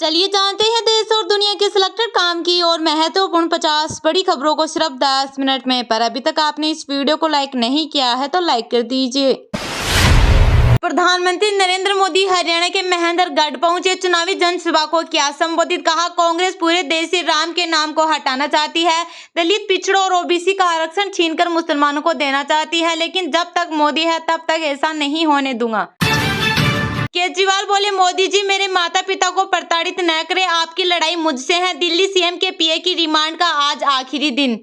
चलिए जानते हैं देश और दुनिया के सिलेक्टेड काम की और महत्वपूर्ण 50 बड़ी खबरों को सिर्फ 10 मिनट में। पर अभी तक आपने इस वीडियो को लाइक नहीं किया है तो लाइक कर दीजिए। प्रधानमंत्री नरेंद्र मोदी हरियाणा के महेंद्रगढ़ पहुंचे। चुनावी जनसभा को किया संबोधित। कहा, कांग्रेस पूरे देश से राम के नाम को हटाना चाहती है। दलित, पिछड़ों और ओबीसी का आरक्षण छीनकर मुसलमानों को देना चाहती है, लेकिन जब तक मोदी है तब तक ऐसा नहीं होने दूंगा। केजरीवाल बोले, मोदी जी मेरे माता पिता को प्रताड़ित न करें, आपकी लड़ाई मुझसे है। दिल्ली सीएम के पीए की रिमांड का आज आखिरी दिन।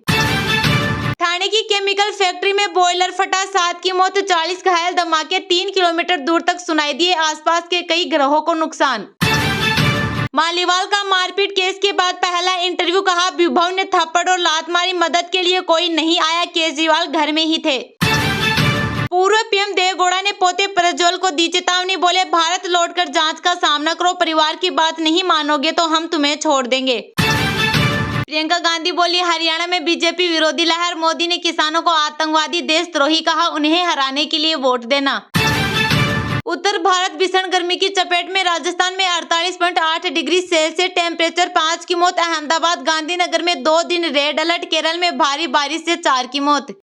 ठाणे की केमिकल फैक्ट्री में बॉयलर फटा, 7 की मौत, 40 घायल। धमाके 3 किलोमीटर दूर तक सुनाई दिए, आसपास के कई ग्रहों को नुकसान। मालीवाल का मारपीट केस के बाद पहला इंटरव्यू। कहा, विभव ने थप्पड़ और लात मारी, मदद के लिए कोई नहीं आया, केजरीवाल घर में ही थे। पूर्व पीएम देवेगौड़ा ने पोते प्रज्वल को दी चेतावनी। बोले, भारत लौटकर जांच का सामना करो, परिवार की बात नहीं मानोगे तो हम तुम्हें छोड़ देंगे। प्रियंका गांधी बोली, हरियाणा में बीजेपी विरोधी लहर। मोदी ने किसानों को आतंकवादी, देशद्रोही कहा, उन्हें हराने के लिए वोट देना। उत्तर भारत भीषण गर्मी की चपेट में। राजस्थान में 48.8 डिग्री सेल्सियस टेम्परेचर, 5 की मौत। अहमदाबाद, गांधीनगर में 2 दिन रेड अलर्ट। केरल में भारी बारिश से 4 की मौत।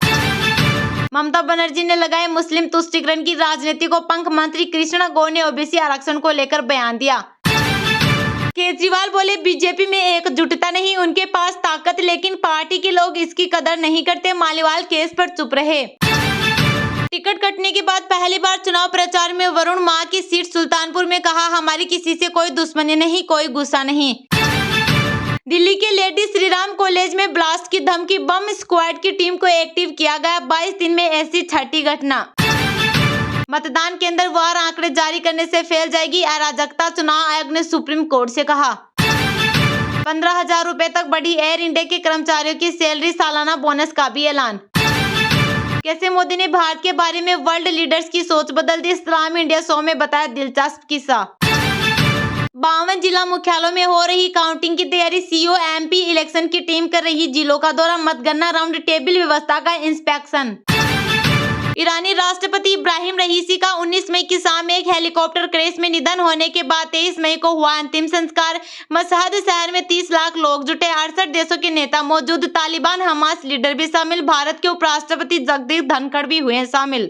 ममता बनर्जी ने लगाए मुस्लिम तुष्टीकरण की राजनीति को पंख। मंत्री कृष्णा गौर ने ओबीसी आरक्षण को लेकर बयान दिया। केजरीवाल बोले, बीजेपी में एकजुटता नहीं, उनके पास ताकत, लेकिन पार्टी के लोग इसकी कदर नहीं करते। मालीवाल केस पर चुप रहे। टिकट कटने के बाद पहली बार चुनाव प्रचार में वरुण। मां की सीट सुल्तानपुर में। कहा, हमारी किसी से कोई दुश्मनी नहीं, कोई गुस्सा नहीं। दिल्ली के लेडी श्रीराम कॉलेज में ब्लास्ट की धमकी। बम स्क्वाड की टीम को एक्टिव किया गया। 22 दिन में ऐसी छठी घटना। मतदान केंद्र वार आंकड़े जारी करने से फैल जाएगी अराजकता, चुनाव आयोग ने सुप्रीम कोर्ट से कहा। 15,000 रुपए तक बढ़ी एयर इंडिया के कर्मचारियों की सैलरी, सालाना बोनस का भी ऐलान। कैसे मोदी ने भारत के बारे में वर्ल्ड लीडर्स की सोच बदल दी। इस्लाम इंडिया शो में बताया दिलचस्प किस्सा। 52 जिला मुख्यालयों में हो रही काउंटिंग की तैयारी। सीईओ एमपी इलेक्शन की टीम कर रही जिलों का दौरा। मतगणना राउंड टेबल व्यवस्था का इंस्पेक्शन। ईरानी राष्ट्रपति इब्राहिम रईसी का 19 मई की शाम में एक हेलीकॉप्टर क्रैश में निधन होने के बाद 23 मई को हुआ अंतिम संस्कार। मशहद शहर में 30 लाख लोग जुटे, 68 देशों के नेता मौजूद। तालिबान, हमास लीडर भी शामिल। भारत के उपराष्ट्रपति जगदीप धनखड़ भी हुए शामिल।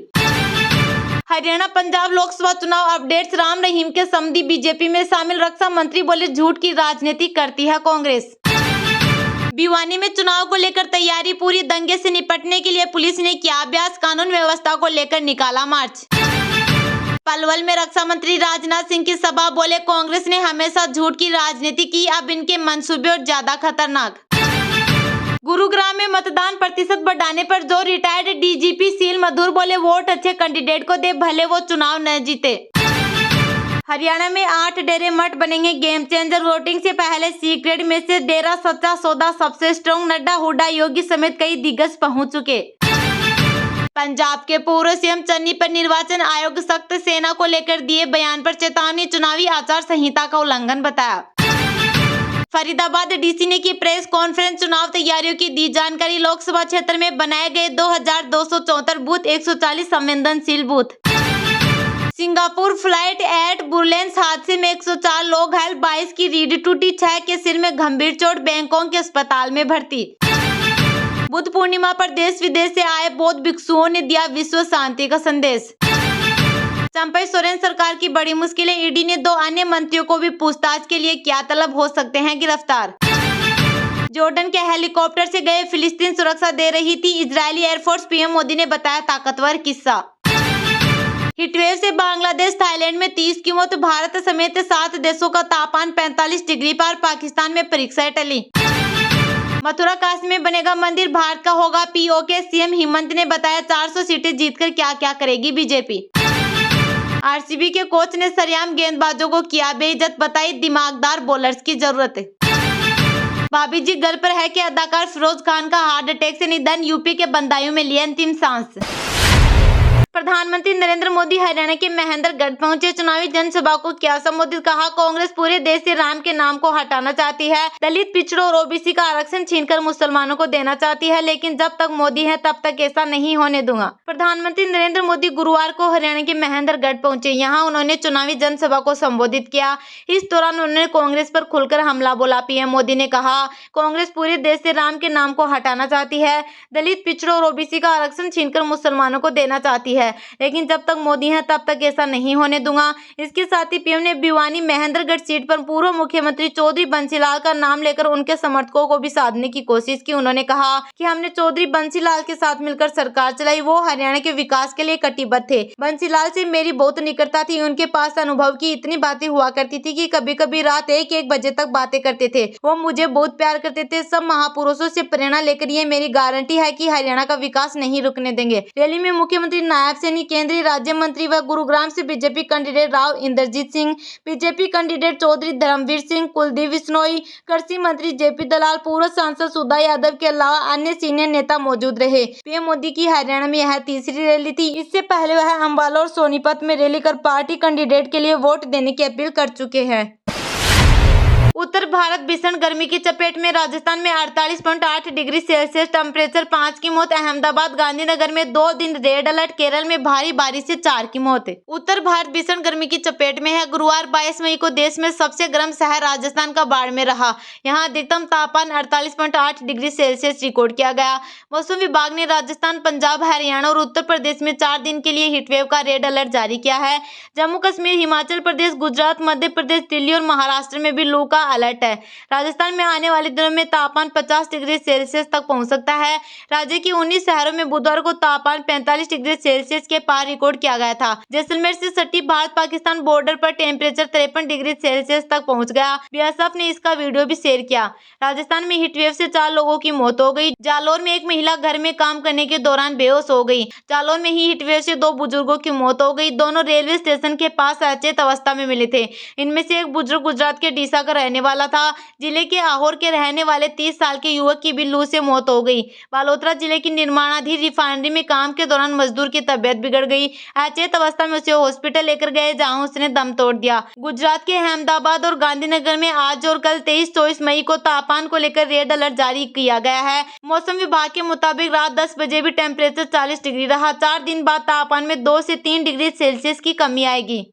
हरियाणा पंजाब लोकसभा चुनाव अपडेट्स। राम रहीम के समधी बीजेपी में शामिल। रक्षा मंत्री बोले, झूठ की राजनीति करती है कांग्रेस। भिवानी में चुनाव को लेकर तैयारी पूरी। दंगे से निपटने के लिए पुलिस ने किया अभ्यास। कानून व्यवस्था को लेकर निकाला मार्च। पलवल में रक्षा मंत्री राजनाथ सिंह की सभा। बोले, कांग्रेस ने हमेशा झूठ की राजनीति की, अब इनके मंसूबे और ज्यादा खतरनाक। गुरुग्राम में मतदान प्रतिशत बढ़ाने पर जोर। रिटायर्ड डीजीपी सील मधुर बोले, वोट अच्छे कैंडिडेट को दे, भले वो चुनाव न जीते। हरियाणा में 8 डेरे मठ बनेंगे गेम चेंजर। वोटिंग से पहले सीक्रेट मैसेज। डेरा सच्चा सौदा सबसे स्ट्रॉन्ग। नड्डा, हुड्डा, योगी समेत कई दिग्गज पहुंच चुके। पंजाब के पूर्व सीएम चन्नी पर निर्वाचन आयोग सख्त। सेना को लेकर दिए बयान पर चेतावनी। चुनावी आचार संहिता का उल्लंघन बताया। फरीदाबाद डीसी ने की प्रेस कॉन्फ्रेंस। चुनाव तैयारियों की दी जानकारी। लोकसभा क्षेत्र में बनाए गए 2274 बूथ, 140 संवेदनशील बूथ। सिंगापुर फ्लाइट एट बुरलेंस हादसे में 104 लोग घायल, 22 की रीढ़ टूटी, 6 के सिर में गंभीर चोट, बैंकॉक के अस्पताल में भर्ती। बुद्ध पूर्णिमा पर देश विदेश से आए बौद्ध भिक्षुओं ने दिया विश्व शांति का संदेश। चंपई सोरेन सरकार की बड़ी मुश्किलें। ईडी ने 2 अन्य मंत्रियों को भी पूछताछ के लिए किया तलब, हो सकते हैं गिरफ्तार। जॉर्डन के हेलीकॉप्टर से गए फिलिस्तीन सुरक्षा दे रही थी इजरायली एयरफोर्स। पीएम मोदी ने बताया ताकतवर किस्सा। हीटवेव से बांग्लादेश, थाईलैंड में 30 की मौत। भारत समेत 7 देशों का तापमान 45 डिग्री पार। पाकिस्तान में परीक्षाएं टली। मथुरा काशी में बनेगा मंदिर, भारत का होगा पीओके। सीएम हेमंत ने बताया 400 सीटें जीतकर क्या क्या करेगी बीजेपी। आरसीबी के कोच ने सरेआम गेंदबाजों को किया बेइज्जत, बताई दिमागदार बॉलर्स की जरूरत। भाभी जी घर पर है कि अदाकार फिरोज खान का हार्ट अटैक से निधन। यूपी के बंदायूं में लिए अंतिम सांस। प्रधानमंत्री नरेंद्र मोदी हरियाणा के महेंद्रगढ़ पहुंचे, चुनावी जनसभा को किया संबोधित। कहा, कांग्रेस पूरे देश से राम के नाम को हटाना चाहती है। दलित, पिछड़ों और ओबीसी का आरक्षण छीनकर मुसलमानों को देना चाहती है, लेकिन जब तक मोदी है तब तक ऐसा नहीं होने दूंगा। प्रधानमंत्री नरेंद्र मोदी गुरुवार को हरियाणा के महेंद्रगढ़ पहुंचे। यहाँ उन्होंने चुनावी जनसभा को संबोधित किया। इस दौरान उन्होंने कांग्रेस पर खुलकर हमला बोला। पीएम मोदी ने कहा, कांग्रेस पूरे देश से राम के नाम को हटाना चाहती है। दलित, पिछड़ों और ओबीसी का आरक्षण छीनकर मुसलमानों को देना चाहती है, लेकिन जब तक मोदी है तब तक ऐसा नहीं होने दूंगा। इसके साथ ही पीएम ने भिवानी महेंद्रगढ़ सीट पर पूर्व मुख्यमंत्री चौधरी बंसीलाल का नाम लेकर उनके समर्थकों को भी साधने की कोशिश की। उन्होंने कहा कि हमने चौधरी बंसीलाल के साथ मिलकर सरकार चलाई, वो हरियाणा के विकास के लिए कटिबद्ध थे। बंसीलाल से मेरी बहुत निकटता थी। उनके पास अनुभव की इतनी बातें हुआ करती थी कि कभी कभी रात 1-1 बजे तक बातें करते थे। वो मुझे बहुत प्यार करते थे। सब महापुरुषों से प्रेरणा लेकर ये मेरी गारंटी है कि हरियाणा का विकास नहीं रुकने देंगे। रैली में मुख्यमंत्री नायब सैनी, केंद्रीय राज्य मंत्री व गुरुग्राम से BJP candidate Rao Inderjit Singh, BJP candidate Chaudhary Dharamvir Singh, Kuldeep Bishnoi, कृषि मंत्री जेपी दलाल, पूर्व सांसद सुधा यादव के अलावा अन्य सीनियर नेता मौजूद रहे। पीएम मोदी की हरियाणा में यह तीसरी रैली थी। इससे पहले वह अंबाला और सोनीपत में रैली कर पार्टी कैंडिडेट के लिए वोट देने की अपील कर चुके हैं। उत्तर भारत भीषण गर्मी की चपेट में। राजस्थान में 48.8 डिग्री सेल्सियस टेम्परेचर, 5 की मौत। अहमदाबाद, गांधीनगर में 2 दिन रेड अलर्ट। केरल में भारी बारिश से 4 की मौत। उत्तर भारत भीषण गर्मी की चपेट में है। गुरुवार 22 मई को देश में सबसे गर्म शहर राजस्थान का बाड़मेर रहा। यहाँ अधिकतम तापमान 48.8 डिग्री सेल्सियस रिकॉर्ड किया गया। मौसम विभाग ने राजस्थान, पंजाब, हरियाणा और उत्तर प्रदेश में 4 दिन के लिए हीटवेव का रेड अलर्ट जारी किया है। जम्मू कश्मीर, हिमाचल प्रदेश, गुजरात, मध्य प्रदेश, दिल्ली और महाराष्ट्र में भी लू का अलर्ट है। राजस्थान में आने वाले दिनों में तापमान 50 डिग्री सेल्सियस तक पहुंच सकता है। राज्य के 19 शहरों में बुधवार को तापमान 45 डिग्री सेल्सियस के पार रिकॉर्ड किया गया था। जैसलमेर से सटी भारत पाकिस्तान बॉर्डर पर टेम्परेचर 53 डिग्री सेल्सियस तक पहुंच गया। बीएसएफ ने इसका वीडियो भी शेयर किया। राजस्थान में हीटवेव से 4 लोगों की मौत हो गई। जालौर में एक महिला घर में काम करने के दौरान बेहोश हो गई। जालौर में ही हीटवेव से 2 बुजुर्गों की मौत हो गई। दोनों रेलवे स्टेशन के पास अचेत अवस्था में मिले थे। इनमें से एक बुजुर्ग गुजरात के डीसा का रहने वाला था। जिले के आहोर के रहने वाले 30 साल के युवक की भी लू से मौत हो गई। बालोतरा जिले की निर्माणाधीन रिफाइनरी में काम के दौरान मजदूर की तबियत बिगड़ गई। अचेत अवस्था में उसे हॉस्पिटल लेकर गए, जहां उसने दम तोड़ दिया। गुजरात के अहमदाबाद और गांधीनगर में आज और कल 23-24 मई को तापमान को लेकर रेड अलर्ट जारी किया गया है। मौसम विभाग के मुताबिक रात 10 बजे भी टेम्परेचर 40 डिग्री रहा। 4 दिन बाद तापमान में 2 से 3 डिग्री सेल्सियस की कमी आएगी।